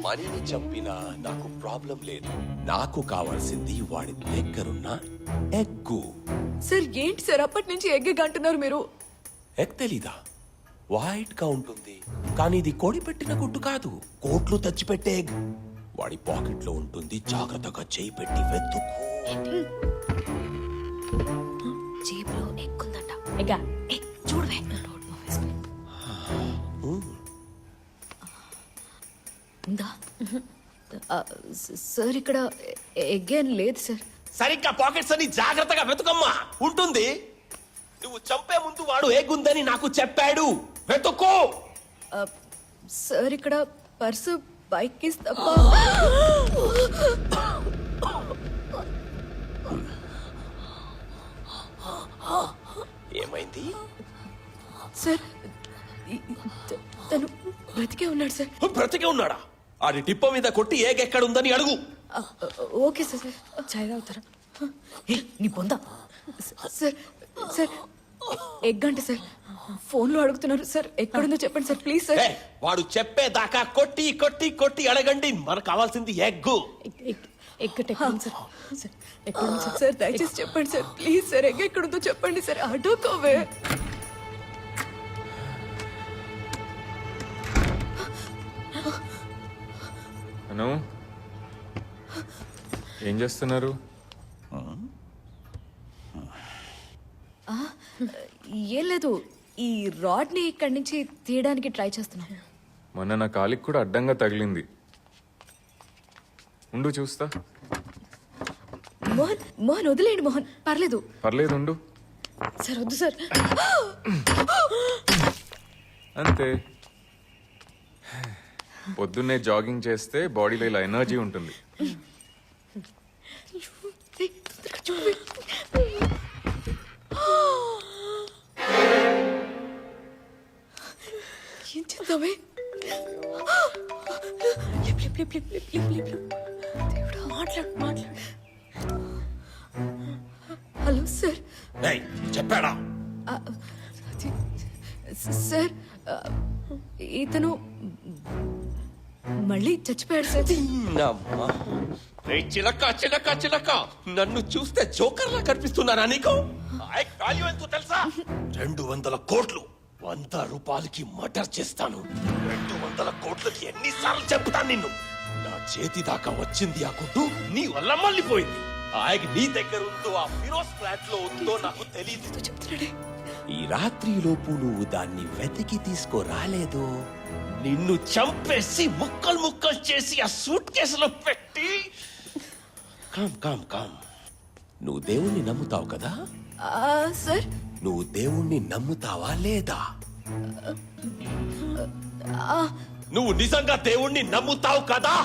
మనీని చంపినా నాకు ప్రాబ్లం లేదు. నాకు కావాల్సింది వాడి దగ్గరున్న ఎగ్గు. సార్ ఏంటి సార్ అప్పటి నుంచి ఎగ్ అంటున్నారు మీరు? ఎగ్ తెలీదా? వైట్ గా ఉంటుంది, కానీ ఇది కోడి పెట్టిన గుడ్డు కాదు, కోట్లు తెచ్చిపెట్టే ఎగ్. వాడి పాకెట్ లో ఉంటుంది, జాగ్రత్తగా చేయి పెట్టి వెతుకు. జేబులో ఎగ్ ఉందంట. ఎగ్గా చూడవే. ఉందా? సార్ ఇక్కడ ఎగ్ ఏం లేదు సార్. సరిగ్గా పాకెట్స్ అని జాగ్రత్తగా వెతుకమ్మా, ఉంటుంది. నువ్వు చంపే ముందు వాడు ఎగ్ ఉందని నాకు చెప్పాడు, వెతుక్కో. సార్ ఇక్కడ పర్సు, బైక్ కీస్ తప్ప. ఏమైంది సార్? తను బ్రతికే ఉన్నాడు సార్. బ్రతికే ఉన్నాడా? ఆడి టిప్ప మీద కొట్టి ఎగ్ ఎక్కడుందని అడుగు. Okay sir. చాయ్ తాగుతారా? నీ పొందా సార్. సార్ ఎగ్ అంటే సార్ ఫోన్లో అడుగుతున్నారు సార్, ఎక్కడుందో చెప్పండి సార్ ప్లీజ్ సార్. వాడు చెప్పేదాకా కొట్టి కొట్టి కొట్టి అడగండి, మనకు కావాల్సింది ఎగ్గు. ఎక్కడుంది సార్? దయచేసి చెప్పండి సార్ ప్లీజ్ సార్. ఎగ్ ఎక్కడుందో చెప్పండి సార్. అడుకోవే. అను, ఏం చేస్తున్నారు? ఏం లేదు, ఈ రాడ్ ని ఇక్కడి నుంచి తీయడానికి ట్రై చేస్తున్నాను. మొన్న నా కాలికి కూడా అడ్డంగా తగిలింది. ఉండు చూస్తా. మోహన్ మోహన్ వదిలేండి మోహన్, పర్లేదు. పర్లేదు ఉండు. సార్ వద్దు సార్. అంతే, పొద్దున్నే జాగింగ్ చేస్తే బాడీలో ఇలా ఎనర్జీ ఉంటుంది. ఏం చేద్దామే? మాట్లాడు మాట్లాడు. Hello sir. చెప్పాడా? సార్ ఇతను మళ్ళీ చచ్చిపోయాడు సార్. చిలక చిలక చిలక, నన్ను చూస్తే జోకర్లా కనిపిస్తున్నానా నీకు? ఎంతో తెలుసా? 200 కోట్లు. 100 రూపాయలకి మర్డర్ చేస్తాను. 200 కోట్లకి ఎన్నిసార్లు చెప్తాను నిన్ను? నా చేతి దాకా వచ్చింది ఆ గుడ్డు, నీ వల్ల మళ్ళీపోయింది. ఆ ఎగ్ నీ దగ్గర ఉందో ఆ ఫిరోజ్ ఫ్లాట్ లో ఉందో నాకు తెలియదు. ఈ రాత్రి లోపు నువ్వు దాన్ని వెతికి తీసుకురాలేదు, నిన్ను చంపేసి ముక్కలు ముక్కలు చేసి ఆ సూట్ కేసులో పెట్టి. Calm calm calm. నువ్వు దేవుణ్ణి నమ్ముతావు కదా సార్? నువ్వు దేవుణ్ణి నమ్ముతావా లేదా? నువ్వు నిజంగా దేవుణ్ణి నమ్ముతావు కదా?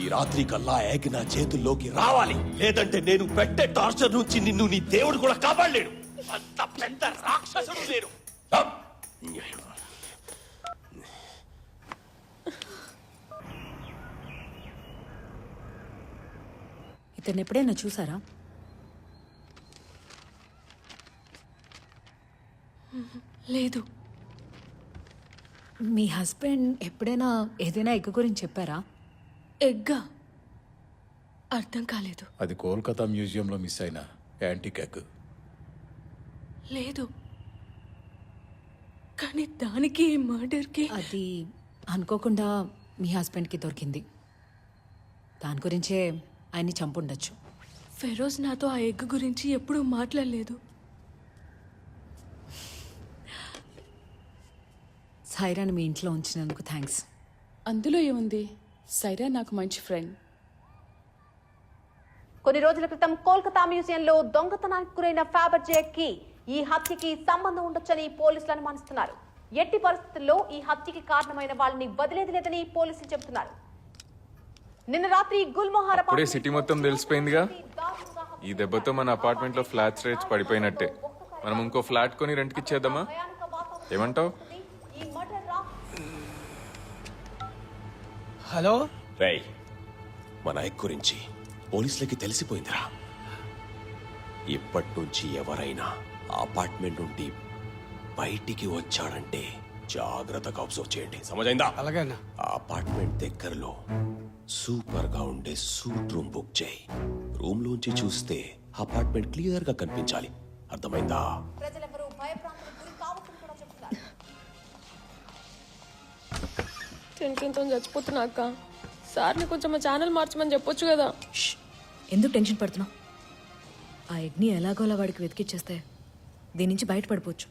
ఈ రాత్రి కల్లా ఎగ్ నా చేతుల్లోకి రావాలి, లేదంటే నేను పెట్టే టార్చర్ నుంచి నిన్ను నీ దేవుడు కూడా కాపాడలేడు. అంత పెద్ద రాక్షసుడు నేను. ఇతను ఎప్పుడైనా చూసారా? లేదు. మీ హస్బెండ్ ఎప్పుడైనా ఏదైనా ఎగ్ గురించి చెప్పారా? ఎగ్గా? అర్థం కాలేదు. అది కోల్కతా మ్యూజియంలో మిస్ అయిన యాంటిక్ ఎగ్. లేదు, కానీ దానికి మర్డర్కి అది అనుకోకుండా మీ హస్బెండ్కి దొరికింది. దాని గురించే ఆయన్ని చంపుండొచ్చు. ఫెరోజ్ నాతో ఆ ఎగ్ గురించి ఎప్పుడూ మాట్లాడలేదు. సైరాని మీ ఇంట్లో ఉంచినందుకు థ్యాంక్స్. అందులో ఏముంది, సైరా నాకు మంచి ఫ్రెండ్. కొన్ని రోజుల క్రితం కోల్కతా మ్యూజియంలో దొంగతనానికి గురైన ఫ్యాబర్జే కి ఈ హత్యకి సంబంధం ఉండొచ్చని పోలీసులు అనుమానిస్తున్నారు. ఎట్టి పరిస్థితుల్లో ఈ హత్యకి కారణమైన వాళ్ళని వదిలేది లేదని పోలీసులు చెబుతున్నారు. నిన్న రాత్రి గుల్మోహర్ అప్పుడే సిటీ మొత్తం తెలిసిపోయిందిగా. ఈ దెబ్బతో మన అపార్ట్మెంట్ లో ఫ్లాట్స్ రేట్స్ పడిపోయినట్టే. మనం ఇంకో ఫ్లాట్ కొని రెంట్కి ఇచ్చేద్దామా? ఏమంటావు? హలో రేయ్, మన ఎగ్ గురించి పోలీసులకి తెలిసిపోయిందిరా. ఇప్పటి నుంచి ఎవరైనా అపార్ట్మెంట్ నుండి బయటికి వచ్చాడంటే జాగ్రత్తగా అబ్జర్వ్ చేయండి, సమజైందా? అలాగేనా? ఆ అపార్ట్మెంట్ దగ్గరలో సూపర్ గా ఉండే సూట్ రూమ్ బుక్ చేయి. రూమ్ లోంచి చూస్తే అపార్ట్మెంట్ క్లియర్ గా కనిపించాలి. అర్థమైందా? ప్రజలెవరూ భయప్రాంతాలకు గురి కావద్దని కూడా చెప్తున్నారు. టెన్షన్తో చచ్చిపోతున్నా అక్క. సార్ని కొంచెం మా ఛానల్ మార్చమని చెప్పొచ్చు కదా. ష్! ఎందుకు టెన్షన్ పడుతున్నావు? ఆ ఎగ్ని ఎలాగోలా వాడికి వెతికిచ్చేస్తే దీని నుంచి బయటపడిపోవచ్చు.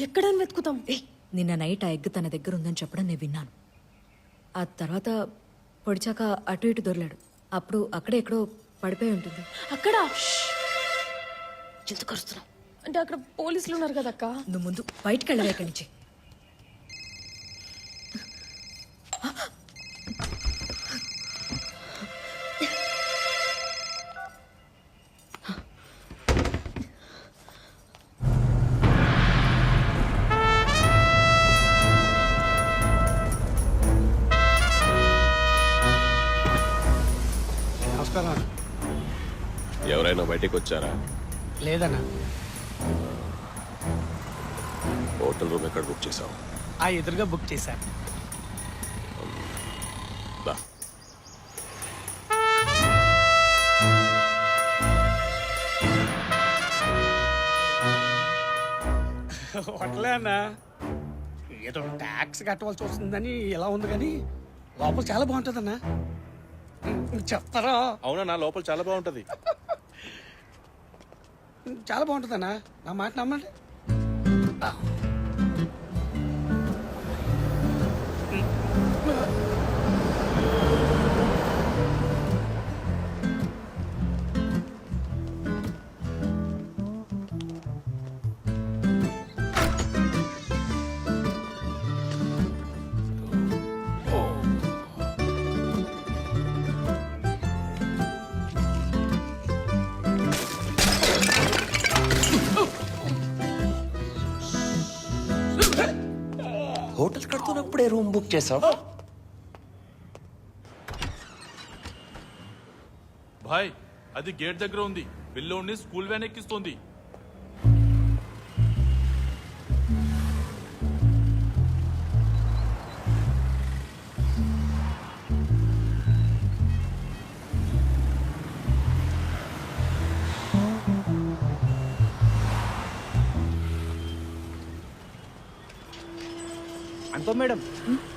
ఎక్కడని వెతుకుతాం? నిన్న నైట్ ఆ ఎగ్ తన దగ్గర ఉందని చెప్పడం నేను విన్నాను. ఆ తర్వాత పొడిచాక అటు ఇటు దొరలాడు. అప్పుడు అక్కడే ఎక్కడో పడిపోయి ఉంటుంది. అక్కడ ఎందుకు కరుస్తున్నావు? అంటే అక్కడ పోలీసులు ఉన్నారు కదా అక్క. నువ్వు ముందు బయటికి వెళ్ళవే ఇక్కడి నుంచి. నమస్కారం అన్న. ఎవరైనా బయటికి వచ్చారా? లేదన్నా, హోటల్ రూమ్ ఎక్కడ బుక్ చేసావు? ఆ ఎదురుగా బుక్ చేశాను. దా. హోటలే అన్న. ఏదో ట్యాక్స్ కట్టవలసి వస్తుందని ఇలా ఉంది కానీ లోపల చాలా బాగుంటుందన్నా. చెప్తారా? అవునా, లోపల చాలా బాగుంటది. చాలా బాగుంటుందన్నా, నా మాట నమ్మండి. హోటల్ కడుతున్నప్పుడే రూమ్ బుక్ చేసావు? భాయ్, అది గేట్ దగ్గర ఉంది. పిల్లోడిని స్కూల్ వ్యాన్ ఎక్కిస్తుంది. అంతో మేడం,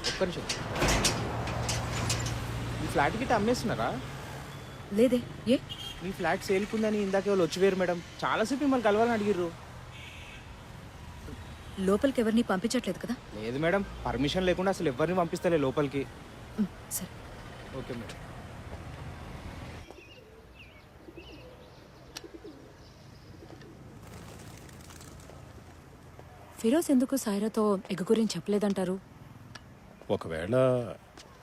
ఒక్క నిమిషం. మీ ఫ్లాట్ గిట్ట అమ్మేస్తున్నారా? లేదే. ఏ? మీ ఫ్లాట్ సేల్కుందని ఇందాక వాళ్ళు వచ్చిపోయారు మేడం. చాలాసేపు మిమ్మల్ని కలవాలని అడిగిర్రు. లోపలికి ఎవరిని పంపించట్లేదు కదా? లేదు మేడం, పర్మిషన్ లేకుండా అసలు ఎవరిని పంపిస్తలే లోపలికి. సరే. Okay madam. ఫిరోజ్ ఎందుకు సాయిరాతో ఎగ్ గురించి చెప్పలేదంటారు? ఒకవేళ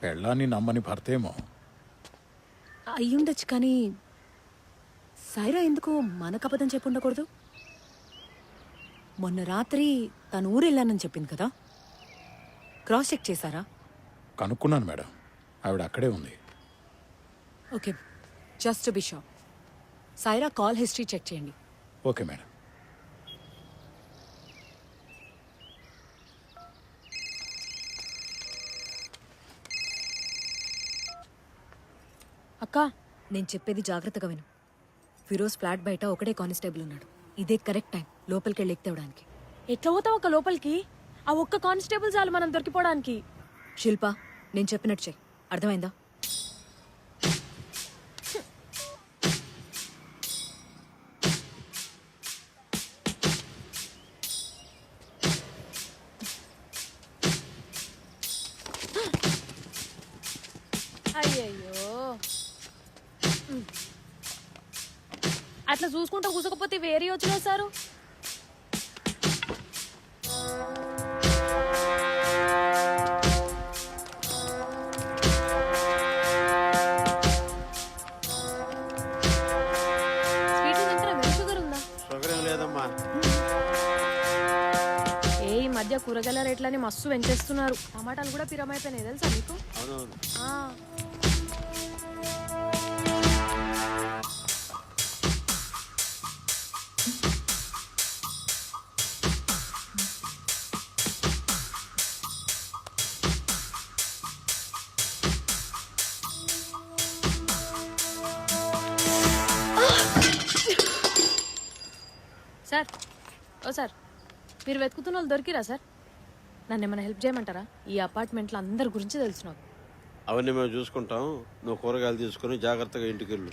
పెళ్ళాన్ని నమ్మని భర్తేమో. అయ్యుండొచ్చు, కానీ సాయిరా ఎందుకు మనకు అబద్ధం చెప్పి ఉండకూడదు? మొన్న రాత్రి తను ఊరెళ్ళానని చెప్పింది కదా, క్రాస్ చెక్ చేశారా? కనుక్కున్నాను మేడం, ఆవిడ అక్కడే ఉంది. Okay, just to be sure Saira call history check చేయండి. Okay madam. అక్క, నేను చెప్పేది జాగ్రత్తగా విను. ఫిరోజ్ ఫ్లాట్ బయట ఒకడే కానిస్టేబుల్ ఉన్నాడు. ఇదే కరెక్ట్ టైం లోపలికి వెళ్ళి ఎక్కితేవడానికి. ఎట్లా పోతాం అక్క లోపలికి? ఆ ఒక్క కానిస్టేబుల్ చాలు మనం దొరికిపోవడానికి. శిల్ప, నేను చెప్పినట్టు చెయ్యి. అర్థమైందా? అయ్యయ్యో, అట్లా చూసుకుంటూ కూసకపోతే వేరే వచ్చిన సారు. స్వీట్ తింటారా? మీరు షుగర్ ఉందా? షుగర్ ఏం లేదమ్మా. ఏ ఈ మధ్య కూరగాయల రేట్లని మస్తు పెంచేస్తున్నారు. టమాటాలు కూడా పిరమైపోయినాయి తెలుసా మీకు? అవునవును. ఆ. సార్ ఓ సార్ మీరు వెతుకుతున్న వాళ్ళు దొరికిరా సార్ నన్ను ఏమైనా హెల్ప్ చేయమంటారా ఈ అపార్ట్మెంట్లో అందరి గురించి తెలుసు నాకు అవన్నీ మేము చూసుకుంటాం. నువ్వు కూరగాయలు తీసుకుని జాగ్రత్తగా ఇంటికి వెళ్ళు.